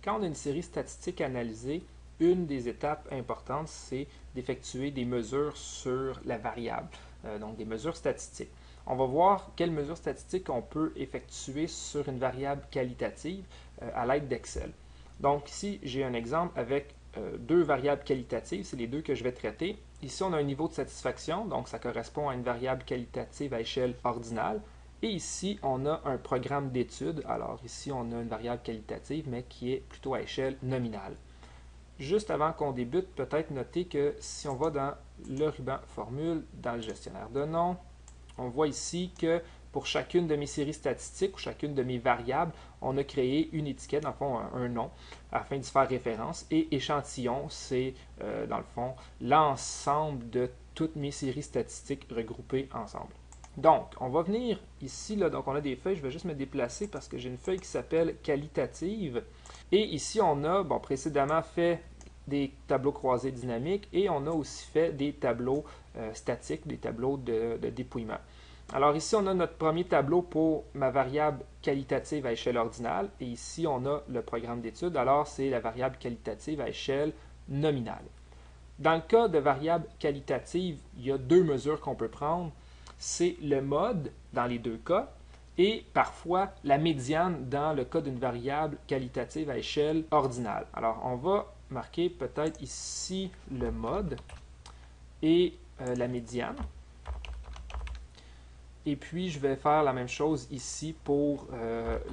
Quand on a une série statistique à analyser, une des étapes importantes, c'est d'effectuer des mesures sur la variable, donc des mesures statistiques. On va voir quelles mesures statistiques on peut effectuer sur une variable qualitative à l'aide d'Excel. Donc ici, j'ai un exemple avec deux variables qualitatives, c'est les deux que je vais traiter. Ici, on a un niveau de satisfaction, donc ça correspond à une variable qualitative à échelle ordinale. Et ici, on a un programme d'étude. Alors ici, on a une variable qualitative, mais qui est plutôt à échelle nominale. Juste avant qu'on débute, peut-être noter que si on va dans le ruban formule, dans le gestionnaire de noms, on voit ici que pour chacune de mes séries statistiques ou chacune de mes variables, on a créé une étiquette, dans le fond un nom, afin d'y faire référence. Et échantillon, c'est dans le fond l'ensemble de toutes mes séries statistiques regroupées ensemble. Donc, on va venir ici, là, donc on a des feuilles, je vais juste me déplacer parce que j'ai une feuille qui s'appelle qualitative. Et ici, on a précédemment fait des tableaux croisés dynamiques et on a aussi fait des tableaux statiques, des tableaux de dépouillement. Alors ici, on a notre premier tableau pour ma variable qualitative à échelle ordinale et ici, on a le programme d'étude. Alors, c'est la variable qualitative à échelle nominale. Dans le cas de variable qualitative, il y a deux mesures qu'on peut prendre. C'est le mode dans les deux cas et parfois la médiane dans le cas d'une variable qualitative à échelle ordinale. Alors, on va marquer peut-être ici le mode et la médiane. Et puis, je vais faire la même chose ici pour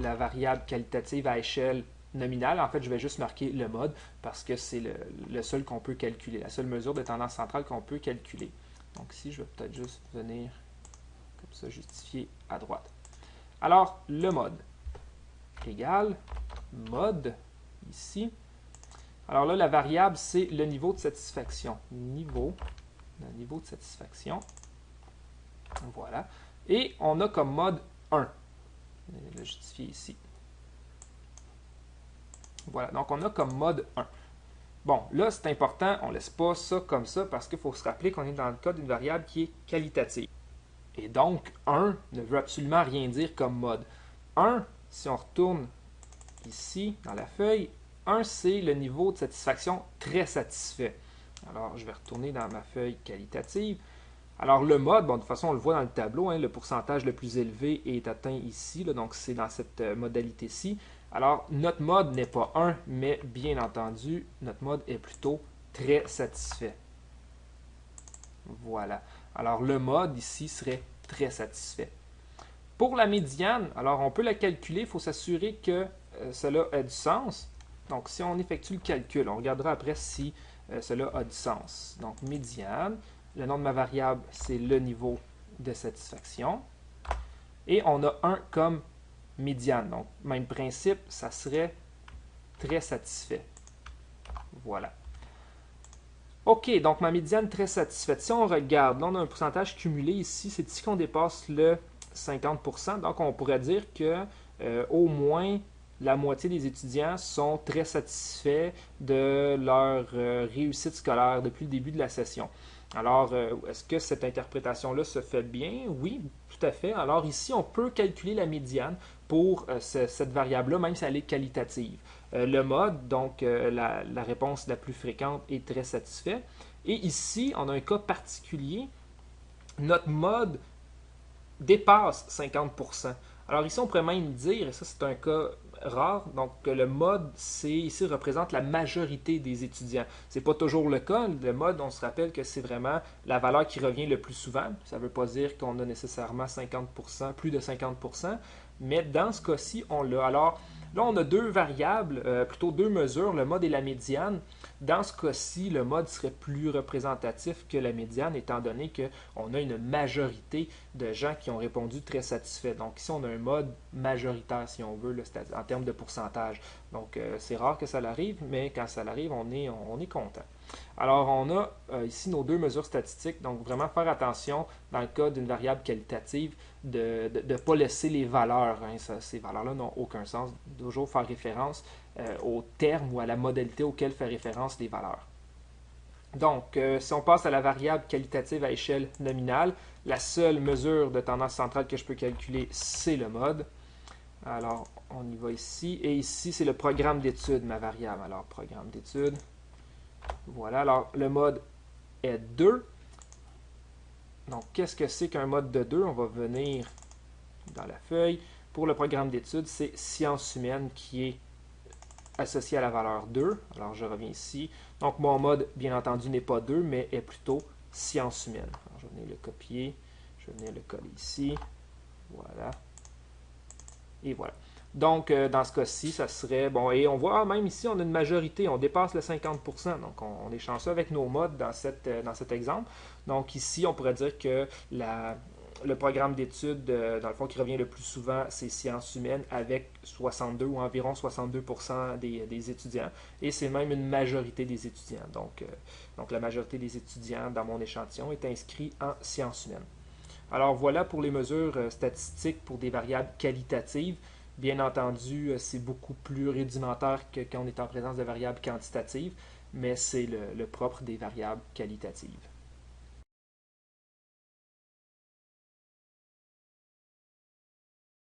la variable qualitative à échelle nominale. En fait, je vais juste marquer le mode parce que c'est le seul qu'on peut calculer, la seule mesure de tendance centrale qu'on peut calculer. Donc ici, je vais peut-être juste venir comme ça justifier à droite. Alors, le mode égale mode ici. Alors là, la variable, c'est le niveau de satisfaction. Niveau de satisfaction. Voilà. Et on a comme mode 1. Je vais le justifier ici. Voilà, donc on a comme mode 1. Bon, là, c'est important, on ne laisse pas ça comme ça parce qu'il faut se rappeler qu'on est dans le cas d'une variable qui est qualitative. Et donc, 1 ne veut absolument rien dire comme mode. 1, si on retourne ici dans la feuille, 1, c'est le niveau de satisfaction très satisfait. Alors, je vais retourner dans ma feuille qualitative. Alors, le mode, bon, de toute façon, on le voit dans le tableau, hein, le pourcentage le plus élevé est atteint ici, là, donc c'est dans cette modalité-ci. Alors, notre mode n'est pas 1, mais bien entendu, notre mode est plutôt très satisfait. Voilà. Alors, le mode ici serait très satisfait. Pour la médiane, alors on peut la calculer, il faut s'assurer que cela a du sens. Donc, si on effectue le calcul, on regardera après si cela a du sens. Donc, médiane, le nom de ma variable, c'est le niveau de satisfaction. Et on a 1 comme médiane. Donc, même principe, ça serait très satisfait. Voilà. OK, donc ma médiane très satisfaite. Si on regarde, là, on a un pourcentage cumulé ici. C'est ici qu'on dépasse le 50%. Donc, on pourrait dire que au moins la moitié des étudiants sont très satisfaits de leur réussite scolaire depuis le début de la session. Alors, est-ce que cette interprétation-là se fait bien? Oui, tout à fait. Alors ici, on peut calculer la médiane pour cette variable-là, même si elle est qualitative. Le mode, donc la réponse la plus fréquente, est très satisfait. Et ici, on a un cas particulier. Notre mode dépasse 50%. Alors ici, on pourrait même dire, et ça c'est un cas rare, donc que le mode ici représente la majorité des étudiants. Ce n'est pas toujours le cas. Le mode, on se rappelle que c'est vraiment la valeur qui revient le plus souvent. Ça ne veut pas dire qu'on a nécessairement 50%, plus de 50%, mais dans ce cas-ci, on l'a. Alors là, on a deux variables, plutôt deux mesures, le mode et la médiane. Dans ce cas-ci, le mode serait plus représentatif que la médiane, étant donné qu'on a une majorité de gens qui ont répondu très satisfaits. Donc ici, on a un mode majoritaire, si on veut, là, en termes de pourcentage. Donc c'est rare que ça l'arrive, mais quand ça l'arrive, on est content. Alors, on a ici nos deux mesures statistiques. Donc, vraiment faire attention, dans le cas d'une variable qualitative, de ne pas laisser les valeurs. Hein, ces valeurs-là n'ont aucun sens. Toujours faire référence au terme ou à la modalité auquel fait référence les valeurs. Donc, si on passe à la variable qualitative à échelle nominale, la seule mesure de tendance centrale que je peux calculer, c'est le mode. Alors, on y va ici. Et ici, c'est le programme d'études, ma variable. Alors, programme d'études. Voilà. Alors, le mode est 2. Donc, qu'est-ce que c'est qu'un mode de 2? On va venir dans la feuille. Pour le programme d'études, c'est sciences humaines qui est associé à la valeur 2. Alors, je reviens ici. Donc, mon mode, bien entendu, n'est pas 2, mais est plutôt sciences humaines. Alors, je vais venir le copier. Je vais venir le coller ici. Voilà. Et voilà. Donc, dans ce cas-ci, ça serait... Bon, et on voit même ici, on a une majorité, on dépasse le 50%. Donc, on est chanceux avec nos modes dans cet exemple. Donc, ici, on pourrait dire que le programme d'études, dans le fond, qui revient le plus souvent, c'est sciences humaines avec 62 ou environ 62% des étudiants. Et c'est même une majorité des étudiants. Donc, la majorité des étudiants dans mon échantillon est inscrit en sciences humaines. Alors voilà pour les mesures statistiques pour des variables qualitatives. Bien entendu, c'est beaucoup plus rudimentaire que quand on est en présence de variables quantitatives, mais c'est le propre des variables qualitatives.